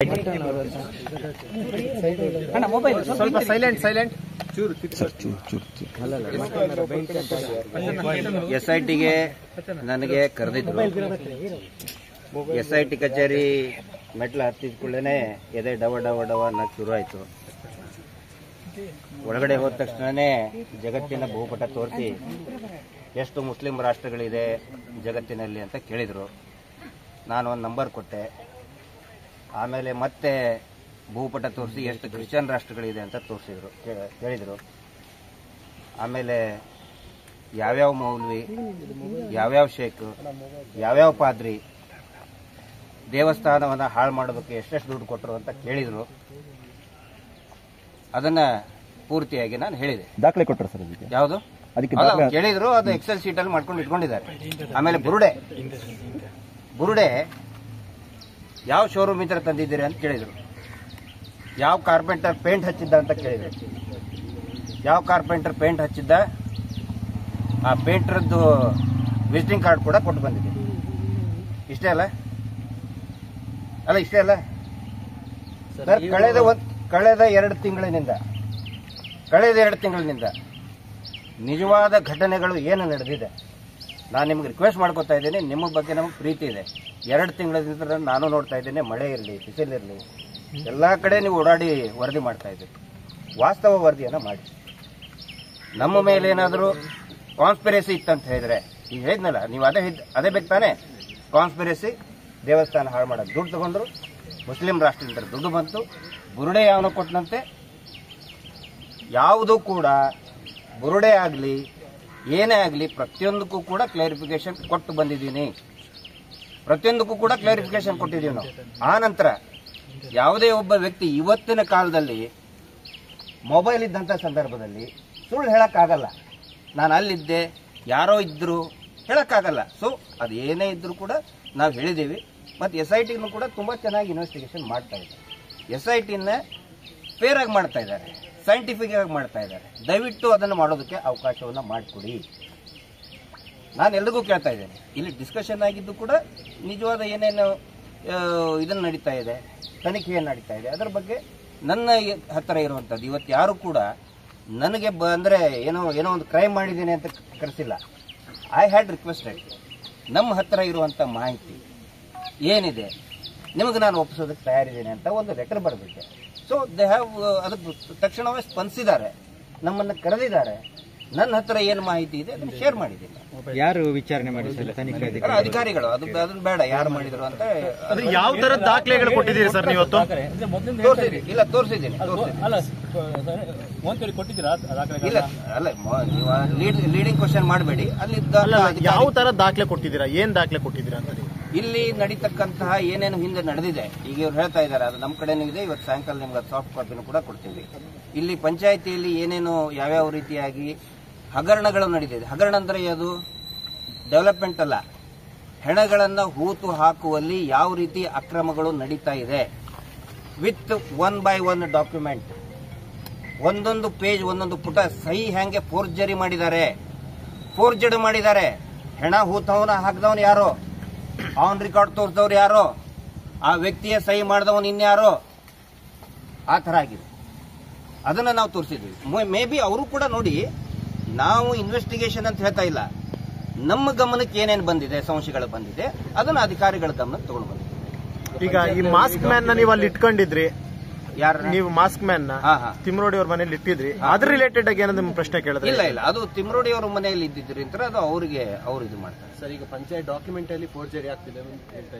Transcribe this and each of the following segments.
ಸ್ವಲ್ಪ ಸೈಲೆಂಟ್ SITಗೆ ನನಗೆ ಕರೆದಿದ್ರು. SIT ಕಚೇರಿ ಮೆಟ್ಲು ಹತ್ತಿದ ಕೂಡಲೇ ಎದೆ ಡವ ಡವ ಡವ ಅನ್ನಕ್ಕೆ ಶುರು ಆಯಿತು. ಒಳಗಡೆ ಹೋದ ತಕ್ಷಣನೇ ಜಗತ್ತಿನ ಭೂಪಟ ತೋರಿಸಿ ಎಷ್ಟು ಮುಸ್ಲಿಂ ರಾಷ್ಟ್ರಗಳಿದೆ ಜಗತ್ತಿನಲ್ಲಿ ಅಂತ ಕೇಳಿದರು. ನಾನು ಒಂದು ನಂಬರ್ ಕೊಟ್ಟೆ. ಆಮೇಲೆ ಮತ್ತೆ ಭೂಪಟ ತೋರಿಸಿ ಎಷ್ಟು ಕ್ರಿಶ್ಚಿಯನ್ ರಾಷ್ಟ್ರಗಳಿದೆ ಅಂತ ತೋರಿಸಿದ್ರು, ಹೇಳಿದರು. ಆಮೇಲೆ ಯಾವ್ಯಾವ ಮೌಲ್ವಿ, ಯಾವ್ಯಾವ ಶೇಖ್, ಯಾವ್ಯಾವ ಪಾದ್ರಿ ದೇವಸ್ಥಾನವನ್ನು ಹಾಳು ಮಾಡೋದಕ್ಕೆ ಎಷ್ಟೆಷ್ಟು ದುಡ್ಡು ಕೊಟ್ಟರು ಅಂತ ಕೇಳಿದರು. ಅದನ್ನ ಪೂರ್ತಿಯಾಗಿ ನಾನು ಹೇಳಿದೆ. ದಾಖಲೆ ಕೊಟ್ಟರು ಸರ್? ಯಾವುದು ಕೇಳಿದ್ರು, ಅದು ಎಕ್ಸೆಲ್ ಶೀಟ್ ಅಲ್ಲಿ ಮಾಡ್ಕೊಂಡು ಇಟ್ಕೊಂಡಿದ್ದಾರೆ. ಆಮೇಲೆ ಬುರುಡೆ ಯಾವ ಶೋರೂಮ್ ಇಂದ ತಂದಿದ್ದೀರಿ ಅಂತ ಕೇಳಿದ್ರು. ಯಾವ ಕಾರ್ಪೆಂಟರ್ ಪೇಂಟ್ ಹಚ್ಚಿದ್ದ ಅಂತ ಕೇಳಿದ್ರು. ಯಾವ ಕಾರ್ಪೆಂಟರ್ ಪೇಂಟ್ ಹಚ್ಚಿದ್ದ ಆ ಪೇಂಟರ್ದು ವಿಸಿಟಿಂಗ್ ಕಾರ್ಡ್ ಕೂಡ ಕೊಟ್ಟು ಬಂದಿದ್ದೀನಿ. ಇಷ್ಟೇ ಅಲ್ಲ ಸರ್, ಕಳೆದ 2 ತಿಂಗಳಿನಿಂದ ನಿಜವಾದ ಘಟನೆಗಳು ಏನು ನಡೆದಿದೆ ನಾನು ನಿಮ್ಗೆ ರಿಕ್ವೆಸ್ಟ್ ಮಾಡ್ಕೊತಾ ಇದ್ದೀನಿ. ನಿಮ್ಮ ಬಗ್ಗೆ ನಮಗೆ ಪ್ರೀತಿ ಇದೆ. 2 ತಿಂಗಳಿಂದ ನಾನು ನೋಡ್ತಾ ಇದ್ದೇನೆ. ಮಳೆ ಇರಲಿ, ಬಿಸಿಲಿರಲಿ, ಎಲ್ಲ ಕಡೆ ನೀವು ಓಡಾಡಿ ವರದಿ ಮಾಡ್ತಾ ಇದ್ದೀರಿ. ವಾಸ್ತವ ವರದಿಯನ್ನು ಮಾಡಿ. ನಮ್ಮ ಮೇಲೆ ಏನಾದರೂ ಕಾನ್ಸ್ಪಿರಸಿ ಇತ್ತಂತ ಹೇಳಿದ್ರೆ, ಈಗ ಹೇಳಿದ್ನಲ್ಲ, ನೀವು ಅದೇ ಬೇಕು ತಾನೆ. ಕಾನ್ಸ್ಪಿರಸಿ, ದೇವಸ್ಥಾನ ಹಾಳು ಮಾಡೋದು, ದುಡ್ಡು ತಗೊಂಡ್ರು, ಮುಸ್ಲಿಂ ರಾಷ್ಟ್ರದಿಂದ ದುಡ್ಡು ಬಂತು, ಬುರುಡೆ ಯಾವನೋ ಕೊಟ್ಟನಂತೆ. ಯಾವುದೂ ಕೂಡ ಬುರುಡೆ ಆಗಲಿ ಏನೇ ಆಗಲಿ ಪ್ರತಿಯೊಂದಕ್ಕೂ ಕೂಡ ಕ್ಲಾರಿಫಿಕೇಶನ್ ಕೊಟ್ಟು ಬಂದಿದ್ದೀನಿ. ಕೊಟ್ಟಿದ್ದೀವಿ ನಾವು. ಆ ನಂತರ ಯಾವುದೇ ಒಬ್ಬ ವ್ಯಕ್ತಿ ಇವತ್ತಿನ ಕಾಲದಲ್ಲಿ ಮೊಬೈಲ್ ಇದ್ದಂಥ ಸಂದರ್ಭದಲ್ಲಿ ಸುಳ್ಳು ಹೇಳಕ್ಕಾಗಲ್ಲ. ನಾನು ಅಲ್ಲಿದ್ದೆ, ಯಾರೋ ಇದ್ರು ಹೇಳಕ್ಕಾಗಲ್ಲ. ಸೊ ಅದು ಏನೇ ಇದ್ರೂ ಕೂಡ ನಾವು ಹೇಳಿದ್ದೀವಿ. ಮತ್ತು SITನೂ ಕೂಡ ತುಂಬ ಚೆನ್ನಾಗಿ ಇನ್ವೆಸ್ಟಿಗೇಷನ್ ಮಾಡ್ತಾ ಇದ್ದಾರೆ. SITನ ಫೇರ್ ಆಗಿ ಮಾಡ್ತಾ ಇದ್ದಾರೆ, ಸೈಂಟಿಫಿಕ್ ಆಗಿ ಮಾಡ್ತಾ ಇದ್ದಾರೆ. ದಯವಿಟ್ಟು ಅದನ್ನು ಮಾಡೋದಕ್ಕೆ ಅವಕಾಶವನ್ನು ಮಾಡಿಕೊಡಿ. ನಾನು ಎಲ್ರಿಗೂ ಕೇಳ್ತಾ ಇದ್ದೇನೆ. ಇಲ್ಲಿ ಡಿಸ್ಕಷನ್ ಆಗಿದ್ದು ಕೂಡ ನಿಜವಾದ ಏನೇನು ಇದನ್ನು ನಡೀತಾ ಇದೆ, ತನಿಖೆ ಏನು ನಡೀತಾ ಇದೆ, ಅದರ ಬಗ್ಗೆ ನನ್ನ ಹತ್ತಿರ ಇರುವಂಥದ್ದು. ಇವತ್ತು ಯಾರು ಕೂಡ ನನಗೆ ಅಂದರೆ ಏನೋ ಒಂದು ಕ್ರೈಮ್ ಮಾಡಿದ್ದೀನಿ ಅಂತ ಕರೆಸಿಲ್ಲ. ಐ ಹ್ಯಾಡ್ ರಿಕ್ವೆಸ್ಟೆಡ್ ನಮ್ಮ ಹತ್ತಿರ ಇರುವಂಥ ಮಾಹಿತಿ ಏನಿದೆ ನಿಮಗೆ ನಾನು ಒಪ್ಪಿಸೋದಕ್ಕೆ ತಯಾರಿದ್ದೇನೆ ಅಂತ ಒಂದು ಲೆಟರ್ ಬರೆದಿದ್ದೆ. ಸೊ ದೇ ಹ್ಯಾವ್ ಅದಕ್ಕೆ ತಕ್ಷಣವೇ ಸ್ಪಂದಿಸಿದ್ದಾರೆ, ನಮ್ಮನ್ನು ಕರೆದಿದ್ದಾರೆ. ನನ್ನ ಹತ್ರ ಏನು ಮಾಹಿತಿ ಇದೆ ಅದನ್ನು ಶೇರ್ ಮಾಡಿದ್ದೀನಿ. ಯಾರು ವಿಚಾರಣೆ ಮಾಡಿ ಅಧಿಕಾರಿಗಳು. ಅದನ್ನ ಬೇಡ ಯಾರು ಮಾಡಿದ್ರು ಅಂತ. ಯಾವ ತರ ದಾಖಲೆಗಳು ಕೊಟ್ಟಿದ್ದೀರಿ ಸರ್ ನೀವು? ತೋರಿಸಿದ್ದೀನಿ. ಇಲ್ಲ ಅಲ್ಲ, ಲೀಡಿಂಗ್ ಕ್ವಶನ್ ಮಾಡಬೇಡಿ. ಅಲ್ಲಿ ಯಾವ ತರ ದಾಖಲೆ ಕೊಟ್ಟಿದ್ದೀರಾ, ಏನ್ ದಾಖಲೆ ಕೊಟ್ಟಿದ್ದೀರಾ ಅಂತ? ಇಲ್ಲಿ ನಡೀತಕ್ಕಂತಹ ಏನೇನು ಹಿಂದೆ ನಡೆದಿದೆ, ಈಗ ಇವ್ರು ಹೇಳ್ತಾ ಇದ್ದಾರೆ, ಅದು ನಮ್ಮ ಕಡೆನೂ ಇದೆ. ಇವತ್ತು ಸಾಯಂಕಾಲ ನಿಮ್ಗೆ ಸಾಫ್ಟ್ ಕಾಪಿನೂ ಕೂಡ ಕೊಡ್ತೀವಿ. ಇಲ್ಲಿ ಪಂಚಾಯಿತಿಯಲ್ಲಿ ಏನೇನು ಯಾವ್ಯಾವ ರೀತಿಯಾಗಿ ಹಗರಣಗಳು ನಡೆದಿದೆ. ಹಗರಣ ಅಂದ್ರೆ ಅದು ಡೆವಲಪ್ಮೆಂಟ್ ಅಲ್ಲ, ಹೆಣಗಳನ್ನು ಹೂತು ಹಾಕುವಲ್ಲಿ ಯಾವ ರೀತಿ ಅಕ್ರಮಗಳು ನಡೀತಾ ಇದೆ. ವಿತ್ 1 by 1 ಡಾಕ್ಯುಮೆಂಟ್, ಒಂದೊಂದು ಪೇಜ್, ಒಂದೊಂದು ಪುಟ ಸಹಿ ಹೆಂಗೆ ಫೋರ್ಜರಿ ಮಾಡಿದ್ದಾರೆ. ಹೆಣ ಹೂತವನ ಹಾಕಿದವನು ಯಾರೋ, ಅವನ್ ರೆಕಾರ್ಡ್ ತೋರಿಸಿದವ್ರು ಯಾರೋ, ಆ ವ್ಯಕ್ತಿಯ ಸಹಿ ಮಾಡಿದವನು ಇನ್ಯಾರೋ, ಆ ಥರ ಆಗಿದೆ. ಅದನ್ನು ನಾವು ತೋರಿಸಿದ್ವಿ. ಮೇ ಬಿ ಅವರು ಕೂಡ ನೋಡಿ, ನಾವು ಇನ್ವೆಸ್ಟಿಗೇಷನ್ ಅಂತ ಹೇಳ್ತಾ ಇಲ್ಲ, ನಮ್ಮ ಗಮನಕ್ಕೆ ಏನೇನು ಬಂದಿದೆ, ಸಂಶಯಗಳು ಬಂದಿದೆ, ಅದನ್ನು ಅಧಿಕಾರಿಗಳ ಗಮನಕ್ಕೆ ತಗೊಂಡು ಬಂದಿದೆ. ಈಗ ಈ ಮಾಸ್ಕ್ ಮ್ಯಾನ್ ನೀವು ಅಲ್ಲಿ ಇಟ್ಕೊಂಡಿದ್ರಿ, ಯಾರು ನೀವು ಮಾಸ್ಕ್ ಮ್ಯಾನ್ ತಿಮ್ರೋಡಿ ಅವ್ರ ಮನೇಲಿ ಇಟ್ಟಿದ್ರಿ, ಅದ್ರ ರಿಲೇಟೆಡ್ ಆಗಿ ಏನಾದ್ರು ಪ್ರಶ್ನೆ ಕೇಳಿದ್ರೆ? ಇಲ್ಲ, ಅದು ತಿಮ್ರೋಡಿ ಅವ್ರ ಮನೆಯಲ್ಲಿ ಇದ್ದಿದ್ರಿ ಅಂತ ಅದು ಅವ್ರಿಗೆ ಅವ್ರು ಇದು ಮಾಡ್ತಾರೆ ಸರ್. ಈಗ ಪಂಚಾಯತ್ ಡಾಕ್ಯುಮೆಂಟ್ ಅಲ್ಲಿ ಫೋರ್ಜರಿ ಆಗ್ತಿದೆ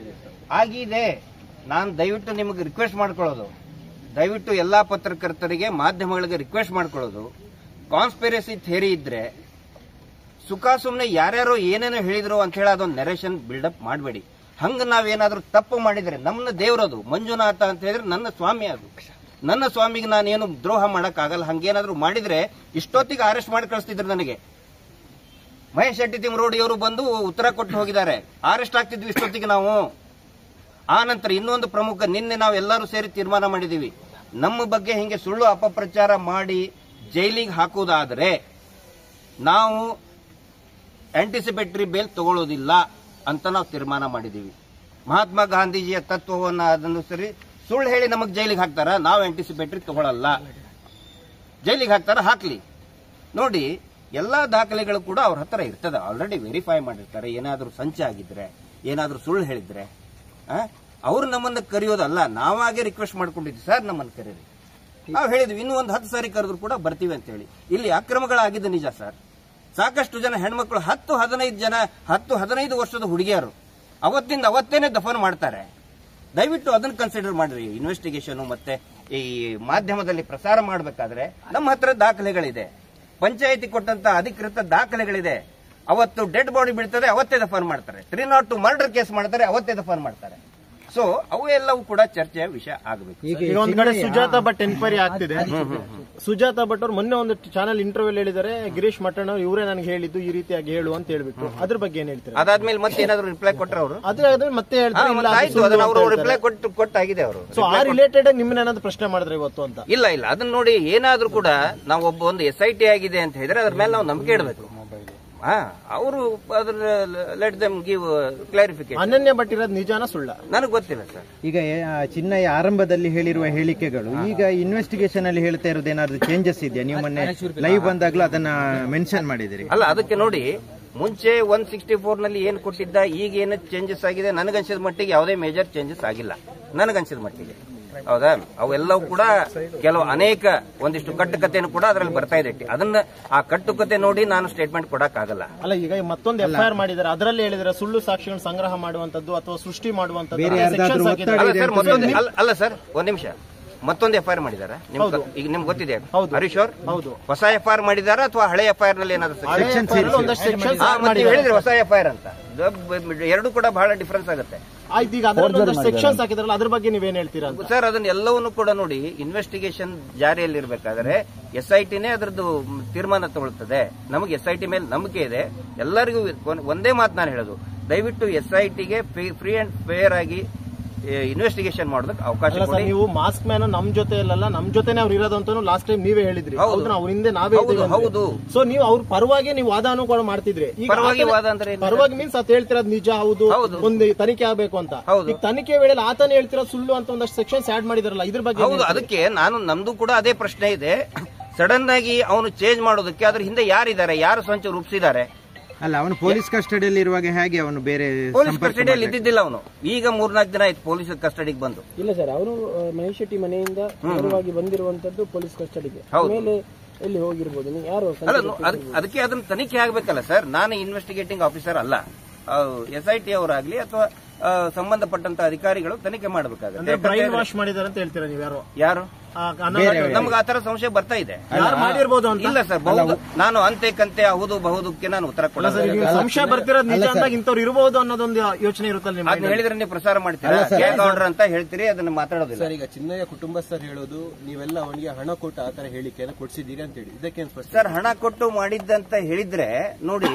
ಆಗಿದೆ. ನಾನು ದಯವಿಟ್ಟು ನಿಮಗೆ ರಿಕ್ವೆಸ್ಟ್ ಮಾಡ್ಕೊಳ್ಳೋದು, ದಯವಿಟ್ಟು ಎಲ್ಲಾ ಪತ್ರಕರ್ತರಿಗೆ, ಮಾಧ್ಯಮಗಳಿಗೆ ರಿಕ್ವೆಸ್ಟ್ ಮಾಡ್ಕೊಳ್ಳೋದು, ಕಾನ್ಸ್ಪಿರಸಿ ಥಿಯರಿ ಇದ್ರೆ ಸುಖ ಸುಮ್ಮನೆ ಯಾರ್ಯಾರೋ ಏನೇನೋ ಹೇಳಿದ್ರು ಅಂತ ಹೇಳಿ ಅದೊಂದು ನೆರೇಷನ್ ಬಿಲ್ಡಪ್ ಮಾಡಬೇಡಿ. ಹಂಗ ನಾವೇನಾದ್ರೂ ತಪ್ಪು ಮಾಡಿದ್ರೆ, ನಮ್ಮ ದೇವರದು ಮಂಜುನಾಥ ಅಂತ ಹೇಳಿದ್ರೆ ನನ್ನ ಸ್ವಾಮಿ, ಅದು ನನ್ನ ಸ್ವಾಮಿಗೆ ನಾನೇನು ದ್ರೋಹ ಮಾಡಕ್ಕಾಗಲ್ಲ. ಹಂಗೇನಾದ್ರೂ ಮಾಡಿದ್ರೆ ಇಷ್ಟೊತ್ತಿಗೆ ಅರೆಸ್ಟ್ ಮಾಡಿ ಕಳಿಸ್ತಿದ್ರು ನನಗೆ. ಮಹೇಶ್ ಶೆಟ್ಟಿ ತಿಮ್ರೋಡಿಯವರು ಬಂದು ಉತ್ತರ ಕೊಟ್ಟು ಹೋಗಿದ್ದಾರೆ, ಅರೆಸ್ಟ್ ಆಗ್ತಿದ್ವಿ ಇಷ್ಟೊತ್ತಿಗೆ ನಾವು. ಆ ನಂತರ ಇನ್ನೊಂದು ಪ್ರಮುಖ, ನಿನ್ನೆ ನಾವು ಎಲ್ಲರೂ ಸೇರಿ ತೀರ್ಮಾನ ಮಾಡಿದೀವಿ, ನಮ್ಮ ಬಗ್ಗೆ ಹಿಂಗೆ ಸುಳ್ಳು ಅಪಪ್ರಚಾರ ಮಾಡಿ ಜೈಲಿಗೆ ಹಾಕುವುದಾದರೆ ನಾವು ಆಂಟಿಸಿಪೇಟರಿ ಬೇಲ್ ತಗೊಳ್ಳೋದಿಲ್ಲ ಅಂತ ನಾವು ತೀರ್ಮಾನ ಮಾಡಿದ್ದೀವಿ. ಮಹಾತ್ಮ ಗಾಂಧೀಜಿಯ ತತ್ವವನ್ನು ಅದನ್ನು ಸುಳ್ಳು ಹೇಳಿ ನಮಗ್ ಜೈಲಿಗೆ ಹಾಕ್ತಾರ? ನಾವು ಆಂಟಿಸಿಪೇಟರಿ ತಗೊಳ್ಳಲ್ಲ. ಜೈಲಿಗೆ ಹಾಕ್ತಾರ, ಹಾಕ್ಲಿ. ನೋಡಿ, ಎಲ್ಲಾ ದಾಖಲೆಗಳು ಕೂಡ ಅವ್ರ ಹತ್ರ ಇರ್ತದೆ, ಆಲ್ರೆಡಿ ವೆರಿಫೈ ಮಾಡಿರ್ತಾರೆ. ಏನಾದ್ರೂ ಸಂಚೆ ಆಗಿದ್ರೆ, ಏನಾದ್ರೂ ಸುಳ್ಳು ಹೇಳಿದ್ರೆ ಅವ್ರು ನಮ್ಮನ್ನ ಕರೆಯೋದಲ್ಲ, ನಾವಾಗೆ ರಿಕ್ವೆಸ್ಟ್ ಮಾಡ್ಕೊಂಡಿದ್ವಿ, ಸರ್ ನಮ್ಮನ್ನ ಕರೀರಿ. ನಾವು ಹೇಳಿದ್ವಿ ಇನ್ನೂ ಒಂದು 10 ಸಾರಿ ಕರೆದ್ರು ಕೂಡ ಬರ್ತೀವಿ ಅಂತ ಹೇಳಿ. ಇಲ್ಲಿ ಅಕ್ರಮಗಳಾಗಿದ್ದು ನಿಜ ಸರ್. ಸಾಕಷ್ಟು ಜನ ಹೆಣ್ಮಕ್ಳು 10-15 ವರ್ಷದ ಹುಡುಗಿಯರು ಅವತ್ತಿಂದ ಅವತ್ತೇನೆ ದಫನ್ ಮಾಡ್ತಾರೆ. ದಯವಿಟ್ಟು ಅದನ್ನ ಕನ್ಸಿಡರ್ ಮಾಡ್ರಿ. ಇನ್ವೆಸ್ಟಿಗೇಷನ್ ಮತ್ತೆ ಈ ಮಾಧ್ಯಮದಲ್ಲಿ ಪ್ರಸಾರ ಮಾಡಬೇಕಾದ್ರೆ ನಮ್ಮ ಹತ್ರ ದಾಖಲೆಗಳಿದೆ, ಪಂಚಾಯಿತಿ ಕೊಟ್ಟಂತ ಅಧಿಕೃತ ದಾಖಲೆಗಳಿದೆ. ಅವತ್ತು ಡೆಡ್ ಬಾಡಿ ಬೀಳ್ತದೆ, ಅವತ್ತೇ ದಫನ್ ಮಾಡ್ತಾರೆ. 302 ಮರ್ಡರ್ ಕೇಸ್ ಮಾಡ್ತಾರೆ, ಅವತ್ತೇ ದಫನ್ ಮಾಡ್ತಾರೆ. ಸೊ ಅವು ಎಲ್ಲವೂ ಕೂಡ ಚರ್ಚೆಯ ವಿಷಯ ಆಗಬೇಕು. ಈಗ ಒಂದ್ ಕಡೆ ಸುಜಾತಾ ಭಟ್ ಎನ್ಕ್ವೈರಿ ಆಗ್ತಿದೆ. ಸುಜಾತಾ ಭಟ್ ಅವ್ರು ಮೊನ್ನೆ ಒಂದು ಚಾನಲ್ ಇಂಟರ್ವ್ಯೂ ಹೇಳಿದ್ದಾರೆ, ಗಿರೀಶ್ ಮಟ್ಟಣ್ಣ ಇವರೇ ನನಗೆ ಹೇಳಿದ್ದು ಈ ರೀತಿಯಾಗಿ ಹೇಳು ಅಂತ ಹೇಳ್ಬಿಟ್ಟು. ಅದ್ರ ಬಗ್ಗೆ ಏನ್ ಹೇಳ್ತಾರೆ? ಅದಾದ್ಮೇಲೆ ಮತ್ತೆ ಏನಾದ್ರು ರಿಪ್ಲೈ ಕೊಟ್ಟರೆ ಅವರು ಅದ್ರ ಮತ್ತೆ ಹೇಳ್ತಾರೆ ರಿಪ್ಲೈ ಕೊಟ್ಟಾಗಿದೆ ಅವರು. ಸೊ ಆ ರಿಲೇಟೆಡ್ ನಿಮ್ಮನ್ನ ಏನಾದ್ರು ಪ್ರಶ್ನೆ ಮಾಡಿದ್ರೆ ಇವತ್ತು ಅಂತ? ಇಲ್ಲ, ಅದನ್ನ ನೋಡಿ ಏನಾದ್ರೂ ಕೂಡ ನಾವು ಒಂದು SIT ಆಗಿದೆ ಅಂತ ಹೇಳಿದ್ರೆ ಅದ್ರ ಮೇಲೆ ನಾವು ನಂಬಿಕೆ ಇಡಬೇಕು. ಅವರು ಅದ್ರ ಲೆಟ್ ದೆಮ್ ಗಿವ್ ಕ್ಲಾರಿಫಿಕೇಶನ್. ಅನನ್ಯ ಭಟ್ ಇರೋದು ನಿಜಾನ ಸುಳ್ಳ ನನಗೆ ಗೊತ್ತಿಲ್ಲ ಸರ್. ಈಗ ಚಿನ್ನಯ್ಯ ಆರಂಭದಲ್ಲಿ ಹೇಳಿರುವ ಹೇಳಿಕೆಗಳು ಈಗ ಇನ್ವೆಸ್ಟಿಗೇಷನ್ ಅಲ್ಲಿ ಹೇಳ್ತಾ ಇರೋದು ಏನಾದ್ರು ಚೇಂಜಸ್ ಇದೆಯಾ? ನೀವು ಮೊನ್ನೆ ಲೈವ್ ಬಂದಾಗ್ಲೂ ಅದನ್ನ ಮೆನ್ಷನ್ ಮಾಡಿದಿರಿ. ಅಲ್ಲ, ಅದಕ್ಕೆ ನೋಡಿ, ಮುಂಚೆ 164 ನಲ್ಲಿ ಏನ್ ಕೊಟ್ಟಿದ್ದ, ಈಗ ಏನು ಚೇಂಜಸ್ ಆಗಿದೆ? ನನಗನ್ಸಿದ ಮಟ್ಟಿಗೆ ಯಾವುದೇ ಮೇಜರ್ ಚೇಂಜಸ್ ಆಗಿಲ್ಲ, ನನಗನ್ಸಿದ ಮಟ್ಟಿಗೆ. ಹೌದಾ? ಅವೆಲ್ಲವೂ ಕೂಡ ಅನೇಕ ಒಂದಿಷ್ಟು ಕಟ್ಟುಕತೆಯನ್ನು ಕೂಡ ಅದರಲ್ಲಿ ಬರ್ತಾ ಇದೆ. ಅದನ್ನ ಆ ಕಟ್ಟುಕತೆ ನೋಡಿ ನಾನು ಸ್ಟೇಟ್ಮೆಂಟ್ ಕೊಡಕ್ಕಾಗಲ್ಲ. ಅಲ್ಲ, ಈಗ ಮತ್ತೊಂದು FIR ಮಾಡಿದ್ದಾರೆ, ಅದರಲ್ಲಿ ಹೇಳಿದ್ರೆ ಸುಳ್ಳು ಸಾಕ್ಷಿಗಳನ್ನು ಸಂಗ್ರಹ ಮಾಡುವಂತದ್ದು ಅಥವಾ ಸೃಷ್ಟಿ ಮಾಡುವಂತದ್ದು. ಅಲ್ಲ ಸರ್, ಒಂದ್ ನಿಮಿಷ, ಮತ್ತೊಂದು FIR ಮಾಡಿದಾರ ಈಗ ನಿಮ್ಗೆ ಗೊತ್ತಿದೆ? ಹರೀಶ್ ಅವ್ರು ಹೊಸ FIR ಮಾಡಿದಾರ ಅಥವಾ ಹಳೆ FIR ನಲ್ಲಿ ಏನಾದ್ರು ಹೇಳಿದ್ರೆ ಹೊಸ FIR ಅಂತ? ಎರಡು ಕೂಡ ಬಹಳ ಡಿಫರೆನ್ಸ್ ಆಗುತ್ತೆ. ಸೆಕ್ಷನ್ಸ್ ಹಾಕಿದ್ರಲ್ಲ, ಅದ್ರ ಬಗ್ಗೆ ನೀವೇನ್ ಹೇಳ್ತೀರಾ ಸರ್? ಅದನ್ನ ಎಲ್ಲವನ್ನೂ ಕೂಡ ನೋಡಿ, ಇನ್ವೆಸ್ಟಿಗೇಷನ್ ಜಾರಿಯಲ್ಲಿರ್ಬೇಕಾದ್ರೆ SITನೇ ಅದರದ್ದು ತೀರ್ಮಾನ ತಗೊಳ್ತದೆ. ನಮಗೆ SIT ಮೇಲೆ ನಂಬಿಕೆ ಇದೆ. ಎಲ್ಲರಿಗೂ ಒಂದೇ ಮಾತು ನಾನು ಹೇಳೋದು, ದಯವಿಟ್ಟು SITಗೆ ಫ್ರೀ ಅಂಡ್ ಫೇರ್ ಆಗಿ ಇನ್ವೆಸ್ಟಿಗೇಷನ್ ಮಾಡೋದಕ್ಕೆ ಅವಕಾಶ ಕೊಡಿ. ನೀವು ಮಾಸ್ಕ್ ಮ್ಯಾನ್ ನಮ್ ಜೊತೆ ಇಲ್ಲಲ್ಲ, ನಮ್ ಜೊತೆನೆ ಅವ್ರು ಇರೋದು ಅಂತ ಲಾಸ್ಟ್ ಟೈಮ್ ನೀವೇ ಹೇಳಿದ್ರಿ. ಅವ್ರ ಹಿಂದೆ ನಾವೇ ಹೌದು. ಸೊ ನೀವು ಅವ್ರ ಪರವಾಗಿ ನೀವು ವಾದನೂ ಕೂಡ ಮಾಡ್ತಿದ್ರಿ. ಪರವಾಗಿ ವಾದ ಅಂದ್ರೆ ಪರವಾಗಿ ಮೀನ್ಸ್ ಅತ್ ಹೇಳ್ತಿರೋದು ನಿಜ, ಹೌದು, ಒಂದು ತನಿಖೆ ಆಗ್ಬೇಕು ಅಂತ. ಈಗ ತನಿಖೆ ವೇಳೆ ಆತನೇ ಹೇಳ್ತಿರೋದು ಸುಳ್ಳು ಅಂತ ಒಂದಷ್ಟು ಸೆಕ್ಷನ್ಸ್ ಆಡ್ ಮಾಡಿದಾರಲ್ಲ, ಇದ್ರ ಬಗ್ಗೆ? ಹೌದು, ಅದಕ್ಕೆ ನಮ್ದು ಕೂಡ ಅದೇ ಪ್ರಶ್ನೆ ಇದೆ. ಸಡನ್ ಆಗಿ ಅವನು ಚೇಂಜ್ ಮಾಡೋದಕ್ಕೆ ಅದ್ರ ಹಿಂದೆ ಯಾರಿದ್ದಾರೆ, ಯಾರು ಸಂಚ ರೂಪಿಸಿದ್ದಾರೆ? ಅಲ್ಲ, ಅವನು ಪೊಲೀಸ್ ಕಸ್ಟಡಿಯಲ್ಲಿ ಇರುವಾಗ ಹೇಗೆ ಅವನು ಬೇರೆ ಪೊಲೀಸ್ ಕಸ್ಟಡಿಯಲ್ಲಿ ಇದ್ದಿದ್ದಿಲ್ಲ. ಅವನು ಈಗ 3-4 ದಿನ ಆಯ್ತು ಪೊಲೀಸ್ ಕಸ್ಟಡಿಗೆ ಬಂದು. ಇಲ್ಲ ಸರ್, ಅವರು ಮಹೇಶ್ ಶೆಟ್ಟಿ ಮನೆಯಿಂದ ನೇರವಾಗಿ ಬಂದಿರುವಂತದ್ದು ಪೊಲೀಸ್ ಕಸ್ಟಡಿಗೆ. ಆಮೇಲೆ ಎಲ್ಲಿ ಹೋಗಿರ್ಬೋದು? ಯಾರು ಅದಕ್ಕೆ ಅದನ್ನ ತನಿಖೆ ಆಗ್ಬೇಕಲ್ಲ ಸರ್. ನಾನು ಇನ್ವೆಸ್ಟಿಗೇಟಿಂಗ್ ಆಫೀಸರ್ ಅಲ್ಲ. SIT ಅವರಾಗ್ಲಿ ಅಥವಾ ಸಂಬಂಧಪಟ್ಟಂತ ಅಧಿಕಾರಿಗಳು ತನಿಖೆ ಮಾಡಬೇಕಾಗುತ್ತೆ. ಬ್ರೈನ್ ವಾಶ್ ಮಾಡಿದಾರೆ ಅಂತ ಹೇಳ್ತೀರಾ ನೀವು? ಯಾರು ನಮ್ಗೆ ಆತರ ಸಂಶಯ ಬರ್ತಾ ಇದೆ. ಮಾಡಿರ್ಬೋದು ಅಂತ? ಇಲ್ಲ ಸರ್, ನಾನು ಅಂತೆ ಕಂತೆ ಹೌದು ಬಹುದಕ್ಕೆ ನಾನು ಉತ್ತರ ಕೊಡಲ್ಲ. ಸಂಶಯ ಬರ್ತಿರೋದು ನಿಜ ಅಂದಾಗ ಇಂಥವ್ರು ಇರಬಹುದು ಅನ್ನೋದೊಂದು ಯೋಚನೆ ಇರುತ್ತಲ್ಲ. ಅದನ್ನ ಹೇಳಿದ್ರೆ ನೀವು ಪ್ರಸಾರ ಮಾಡ್ತೀರಾ ಗೌಡ್ರ ಅಂತ ಹೇಳ್ತೀರಿ, ಅದನ್ನ ಮಾತಾಡೋದಿಲ್ಲ ಸರ್. ಈಗ ಚಿನ್ನಯ್ಯ ಕುಟುಂಬಸ್ಥರು ಹೇಳೋದು ನೀವೆಲ್ಲ ಅವನಿಗೆ ಹಣ ಕೊಟ್ಟು ಆತರ ಹೇಳಿಕೆಯನ್ನು ಕೊಡ್ಸಿದ್ದೀರಿ ಅಂತ ಹೇಳಿ, ಇದಕ್ಕೇನು ಸರ್? ಹಣ ಕೊಟ್ಟು ಮಾಡಿದ್ದಂತ ಹೇಳಿದ್ರೆ ನೋಡಿ,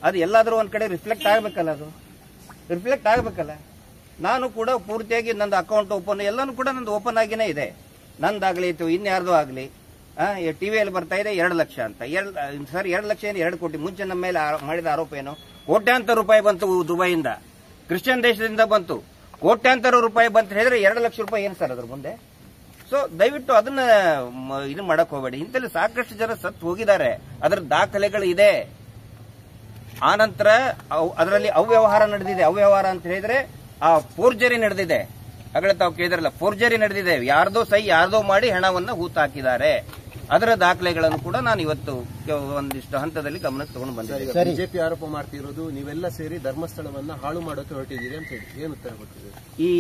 ಅದು ಎಲ್ಲಾದ್ರೂ ಒಂದ್ ಕಡೆ ರಿಫ್ಲೆಕ್ಟ್ ಆಗ್ಬೇಕಲ್ಲ. ಅದು ರಿಫ್ಲೆಕ್ಟ್ ಆಗ್ಬೇಕಲ್ಲ. ನಾನು ಕೂಡ ಪೂರ್ತಿಯಾಗಿ ನಂದು ಅಕೌಂಟ್ ಓಪನ್, ಎಲ್ಲಾನು ಕೂಡ ನಂದು ಓಪನ್ ಆಗಿನೇ ಇದೆ. ನಂದಾಗ್ಲಿ ಇನ್ಯಾರ್ದು ಆಗ್ಲಿ. ಟಿವಿಯಲ್ಲಿ ಬರ್ತಾ ಇದೆ 2 ಲಕ್ಷ ಅಂತ. ಸರ್, 2 ಲಕ್ಷ ಏನು 2 ಕೋಟಿ? ಮುಂಚೆ ನಮ್ಮ ಮೇಲೆ ಮಾಡಿದ ಆರೋಪ ಏನು? ಕೋಟ್ಯಾಂತರ ರೂಪಾಯಿ ಬಂತು ದುಬೈಯಿಂದ, ಕ್ರಿಶ್ಚಿಯನ್ ದೇಶದಿಂದ ಬಂತು. ಕೋಟ್ಯಾಂತರ ರೂಪಾಯಿ ಬಂತ ಹೇಳಿದ್ರೆ 2 ಲಕ್ಷ ರೂಪಾಯಿ ಏನು ಸರ್ ಅದ್ರ ಮುಂದೆ? ಸೊ ದಯವಿಟ್ಟು ಅದನ್ನ ಇದು ಮಾಡಕ್ ಹೋಗಬೇಡಿ. ಇಂತಲ್ಲಿ ಸಾಕಷ್ಟು ಜನ ಸತ್ತು ಹೋಗಿದ್ದಾರೆ, ಅದರ ದಾಖಲೆಗಳು ಇದೆ. ಆನಂತರ ಅದರಲ್ಲಿ ಅವ್ಯವಹಾರ ನಡೆದಿದೆ. ಅವ್ಯವಹಾರ ಅಂತ ಹೇಳಿದ್ರೆ ಆ ಫೋರ್ಜರಿ ನಡೆದಿದೆ. ಆಗಲೇ ತಾವು ಕೇಳಿದ್ರಲ್ಲ, ಫೋರ್ಜರಿ ನಡೆದಿದೆ. ಯಾರ್ದೋ ಸಹಿ ಯಾರ್ದೋ ಮಾಡಿ ಹಣವನ್ನ ಹೂತಾಕಿದ್ದಾರೆ. ಅದರ ದಾಖಲೆಗಳನ್ನು ಕೂಡ ನಾನು ಇವತ್ತು ಒಂದಿಷ್ಟು ಹಂತದಲ್ಲಿ ಗಮನಕ್ಕೆ ತಗೊಂಡು ಬಂದಿದ್ದೆ. ಬಿಜೆಪಿ ಆರೋಪ ಮಾಡ್ತಿರೋದು ನೀವೆಲ್ಲ ಸೇರಿ ಧರ್ಮಸ್ಥಳವನ್ನ ಹಾಳು ಮಾಡೋಕೆ ಹೊರಟಿದ್ದೀರಿ ಅಂತ ಹೇಳಿ ಏನು ಉತ್ತರ ಕೊಟ್ಟಿದೆ? ಈ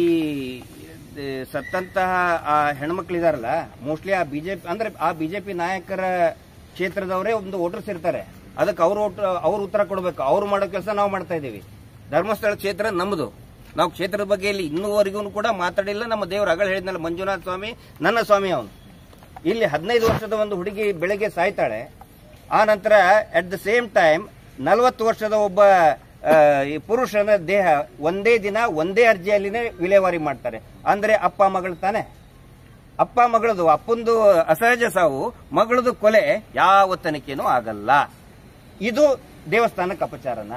ಸತ್ತಂತಹ ಆ ಹೆಣ್ಮಕ್ಳಿದಾರಲ್ಲ, ಮೋಸ್ಟ್ಲಿ ಆ ಬಿಜೆಪಿ ಅಂದ್ರೆ ಆ ಬಿಜೆಪಿ ನಾಯಕರ ಕ್ಷೇತ್ರದವರೇ ಒಂದು ವೋಟರ್ಸ್ ಇರ್ತಾರೆ. ಅದಕ್ಕೆ ಅವ್ರು ಉತ್ತರ ಕೊಡಬೇಕು. ಅವ್ರು ಮಾಡೋ ಕೆಲಸ ನಾವು ಮಾಡ್ತಾ ಇದ್ದೀವಿ. ಧರ್ಮಸ್ಥಳ ಕ್ಷೇತ್ರ ನಮ್ಮದು. ನಾವು ಕ್ಷೇತ್ರದ ಬಗ್ಗೆ ಇಲ್ಲಿ ಇನ್ನೂವರೆಗೂ ಕೂಡ ಮಾತಾಡಿಲ್ಲ. ನಮ್ಮ ದೇವರು ಅಗಳ ಹೇಳಿದ್ನಲ್ಲ, ಮಂಜುನಾಥ ಸ್ವಾಮಿ ನನ್ನ ಸ್ವಾಮಿ ಅವನು. ಇಲ್ಲಿ 15 ವರ್ಷದ ಒಂದು ಹುಡುಗಿ ಬೆಳಗ್ಗೆ ಸಾಯ್ತಾಳೆ. ಆ ನಂತರ ಅಟ್ ದ ಸೇಮ್ ಟೈಮ್ 40 ವರ್ಷದ ಒಬ್ಬ ಪುರುಷನ ದೇಹ ಒಂದೇ ದಿನ ಒಂದೇ ಅರ್ಜಿಯಲ್ಲಿನೇ ವಿಲೇವಾರಿ ಮಾಡ್ತಾರೆ. ಅಂದ್ರೆ ಅಪ್ಪ ಮಗಳು ತಾನೆ. ಅಪ್ಪ ಮಗಳದು, ಅಪ್ಪಂದು ಅಸಹಜ ಸಾವು, ಮಗಳದು ಕೊಲೆ, ಯಾವ ತನಿಖೆನೂ ಆಗಲ್ಲ. ಇದು ದೇವಸ್ಥಾನಕ್ಕೆ ಅಪಚಾರನ?